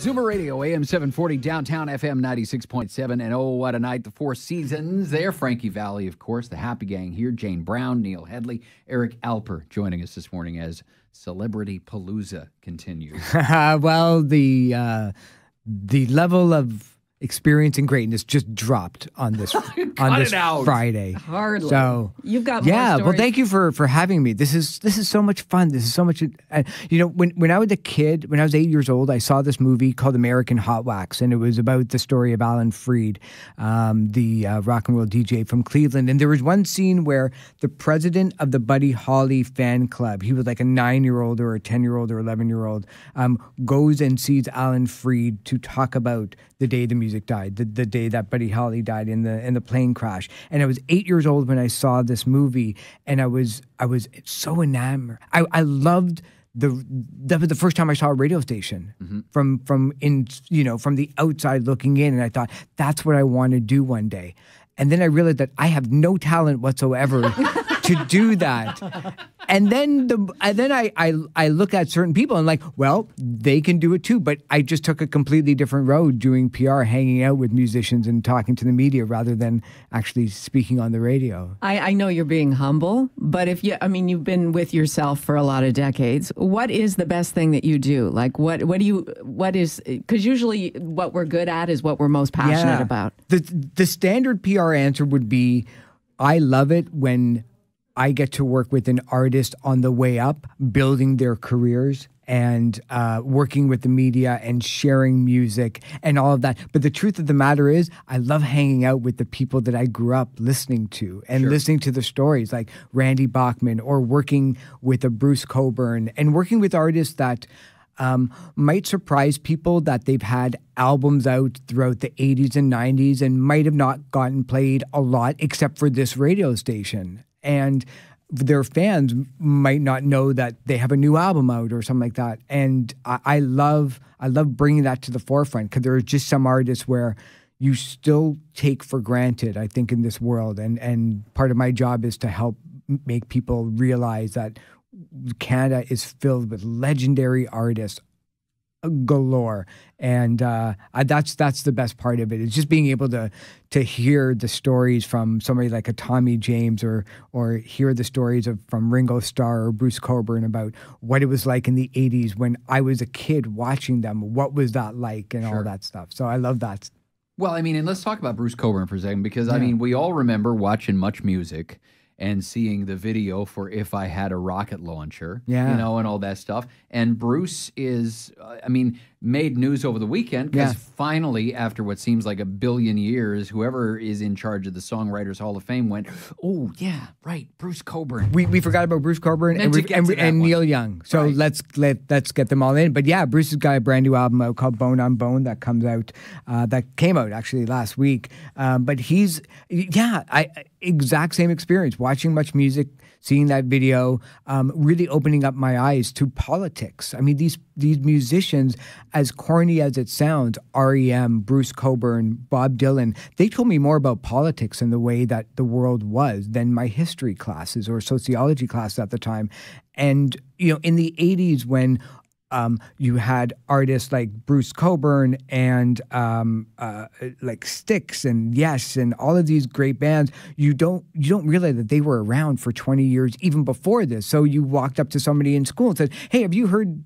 Zoomer Radio, AM 740, downtown FM 96.7. And oh, what a night. The Four Seasons there. Frankie Valli, of course. The Happy Gang here. Jane Brown, Neil Headley, Eric Alper joining us this morning as Celebrity Palooza continues. Well, the level of experience and greatness just dropped on this Friday. Hardly. So you've got more well, stories. thank you for having me. This is so much fun. This is so much. When I was a kid, when I was 8 years old, I saw this movie called American Hot Wax, and it was about the story of Alan Freed, the rock and roll DJ from Cleveland. And there was one scene where the president of the Buddy Holly fan club, he was like a 9-year-old or a 10-year-old or 11-year-old, goes and sees Alan Freed to talk about the day the music died, the day that Buddy Holly died in the plane crash. And I was 8 years old when I saw this movie, and I was so enamored. I loved that was the first time I saw a radio station from the outside looking in, and I thought that's what I want to do one day. And then I realized that I have no talent whatsoever to do that. And then I look at certain people and like, well, they can do it too. But I just took a completely different road doing PR, hanging out with musicians and talking to the media rather than actually speaking on the radio. I know you're being humble, but you've been with yourself for a lot of decades. What is the best thing that you do? Like because usually what we're good at is what we're most passionate about. The standard PR answer would be, I love it when I get to work with an artist on the way up, building their careers and working with the media and sharing music and all of that. But the truth of the matter is, I love hanging out with the people that I grew up listening to and listening to the stories like Randy Bachman, or working with a Bruce Cockburn and working with artists that might surprise people, that they've had albums out throughout the 80s and 90s and might have not gotten played a lot except for this radio station. And their fans might not know that they have a new album out or something like that. And I love bringing that to the forefront, because there are just some artists where you still take for granted, I think, in this world. And part of my job is to help make people realize that Canada is filled with legendary artists galore, and that's the best part of it. It's just being able to hear the stories from somebody like a Tommy James, or hear the stories from Ringo Starr or Bruce Cockburn about what it was like in the 80s when I was a kid watching them. What was that like, and all that stuff. So I love that. Well, I mean, and let's talk about Bruce Cockburn for a second, because I mean, we all remember watching Much Music and seeing the video for If I Had a Rocket Launcher, and all that stuff. And Bruce is, made news over the weekend because finally, after what seems like a billion years, whoever is in charge of the Songwriters Hall of Fame went, oh, yeah, right, Bruce Cockburn. We forgot about Bruce Cockburn and Neil Young. So let's get them all in. But yeah, Bruce has got a brand new album out called Bone on Bone that comes out, that came out actually last week. But he's, exact same experience, watching Much Music, seeing that video, really opening up my eyes to politics. I mean, these musicians, as corny as it sounds, R.E.M., Bruce Cockburn, Bob Dylan, they told me more about politics and the way that the world was than my history classes or sociology classes at the time. And, in the 80s, when you had artists like Bruce Cockburn and like Styx and Yes and all of these great bands, you don't realize that they were around for 20 years even before this. So you walked up to somebody in school and said, "Hey, have you heard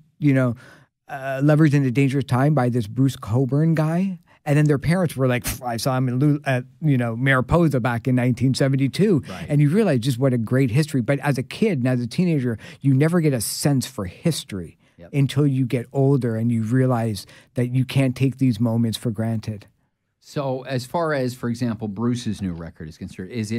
Lovers in a Dangerous Time by this Bruce Cockburn guy?" And then their parents were like, "I saw him at Mariposa back in 1972." Right. And you realize just what a great history. But as a kid and as a teenager, you never get a sense for history until you get older and you realize that you can't take these moments for granted. So as far as, for example, Bruce's new record is concerned, he's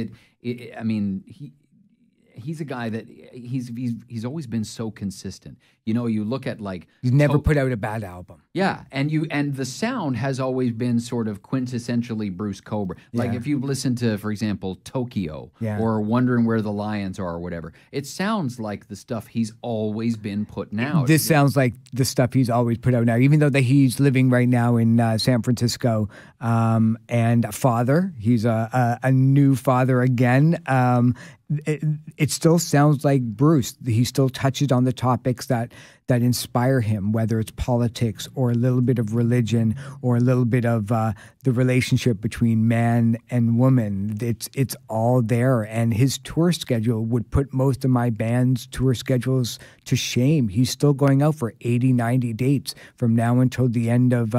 a guy that he's always been so consistent. You look at he's never put out a bad album. Yeah, and the sound has always been sort of quintessentially Bruce Cockburn. Like if you listen to, for example, Tokyo or Wondering Where the Lions Are or whatever, it sounds like the stuff he's always been putting out. This sounds like the stuff he's always put out now, even though that he's living right now in San Francisco and a father. He's a new father again. it still sounds like Bruce. He still touches on the topics that inspire him, whether it's politics or a little bit of religion or a little bit of the relationship between man and woman. It's all there. And his tour schedule would put most of my band's tour schedules to shame. He's still going out for 80, 90 dates from now until the end of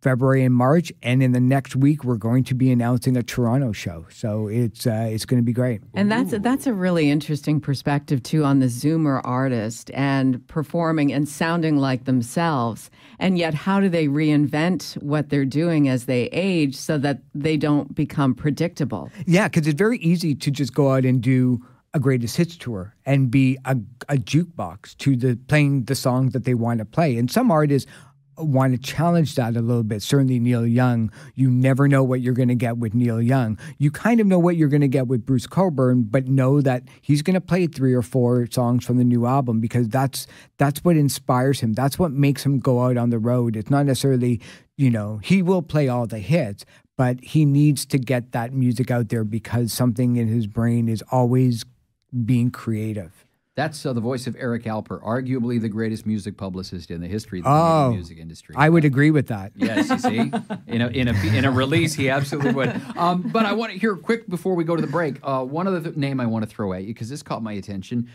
February and March, and in the next week we're going to be announcing a Toronto show. So it's going to be great. And that's a really interesting perspective too on the Zoomer artist and performing and sounding like themselves. And yet, how do they reinvent what they're doing as they age so that they don't become predictable? Yeah, because it's very easy to just go out and do a greatest hits tour and be a jukebox to playing the songs that they want to play. And some artists want to challenge that a little bit. Certainly Neil Young, you never know what you're going to get with Neil Young. You kind of know what you're going to get with Bruce Cockburn, but know that he's going to play 3 or 4 songs from the new album because that's what inspires him. That's what makes him go out on the road. It's not necessarily, he will play all the hits, but he needs to get that music out there because something in his brain is always being creative. That's the voice of Eric Alper, arguably the greatest music publicist in the history of the music industry. I would agree with that. Yes, you see, in a release, he absolutely would. But I want to hear quick before we go to the break. One other name I want to throw at you because this caught my attention: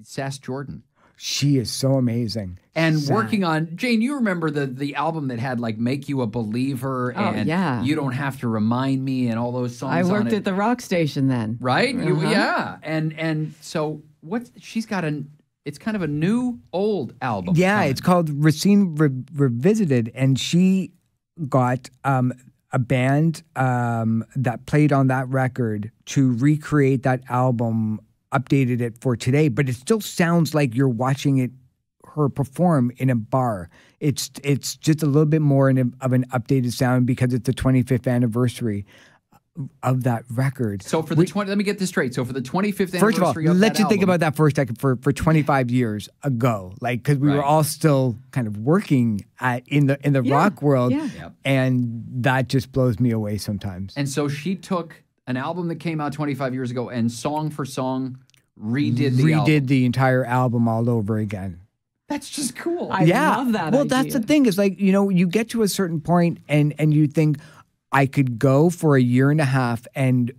Sass Jordan. She is so amazing. And working on, Jane, you remember the album that had like Make You a Believer and You Don't Have to Remind Me and all those songs. I worked at the rock station then. Right? Yeah. And so she's got it's kind of a new old album. Yeah, it's called Racine Revisited, and she got a band that played on that record to recreate that album, updated it for today, but it still sounds like you're watching her perform in a bar. It's just a little bit more of an updated sound because it's the 25th anniversary of that record. So for let me get this straight. So for the 25th anniversary first of all, let's just think album, about that for a second. For 25 years ago, like because we were all still kind of working in the rock world, and that just blows me away sometimes. And so she took an album that came out 25 years ago and song for song redid the entire album all over again. That's just cool. I love that idea. That's the thing is like, you get to a certain point and you think, I could go for a year and a half and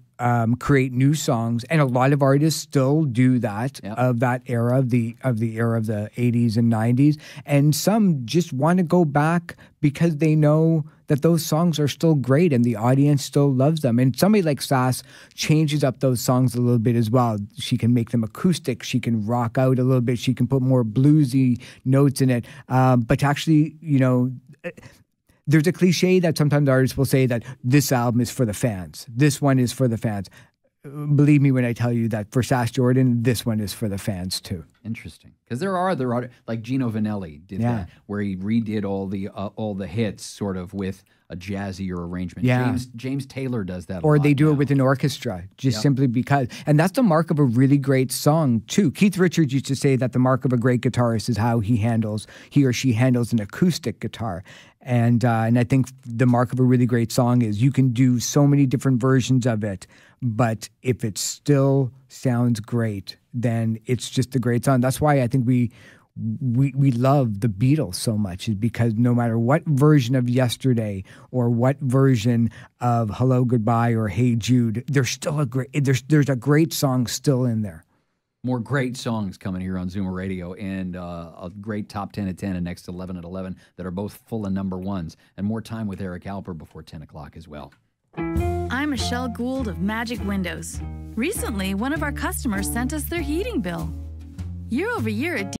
create new songs, and a lot of artists still do that of that era of the era of the 80s and 90s, and some just want to go back because they know that those songs are still great and the audience still loves them. And somebody like Sass changes up those songs a little bit as well. She can make them acoustic, she can rock out a little bit, she can put more bluesy notes in it, but actually, there's a cliche that sometimes artists will say that this album is for the fans. This one is for the fans. Believe me when I tell you that for Sass Jordan, this one is for the fans too. Interesting, because there are other artists like Gino Vanelli did that, where he redid all the hits sort of with a jazzier arrangement. Yeah. James Taylor does that. Or they do it with an orchestra, just simply because. And that's the mark of a really great song too. Keith Richards used to say that the mark of a great guitarist is how he or she handles an acoustic guitar. And I think the mark of a really great song is you can do so many different versions of it, but if it still sounds great, then it's just a great song. That's why I think we love the Beatles so much, is because no matter what version of Yesterday or what version of Hello, Goodbye or Hey Jude, there's still there's a great song still in there. More great songs coming here on Zoomer Radio, and a great top 10 at 10 and next 11 at 11 that are both full of number ones, and more time with Eric Alper before 10 o'clock as well. I'm Michelle Gould of Magic Windows. Recently, one of our customers sent us their heating bill. Year over year, it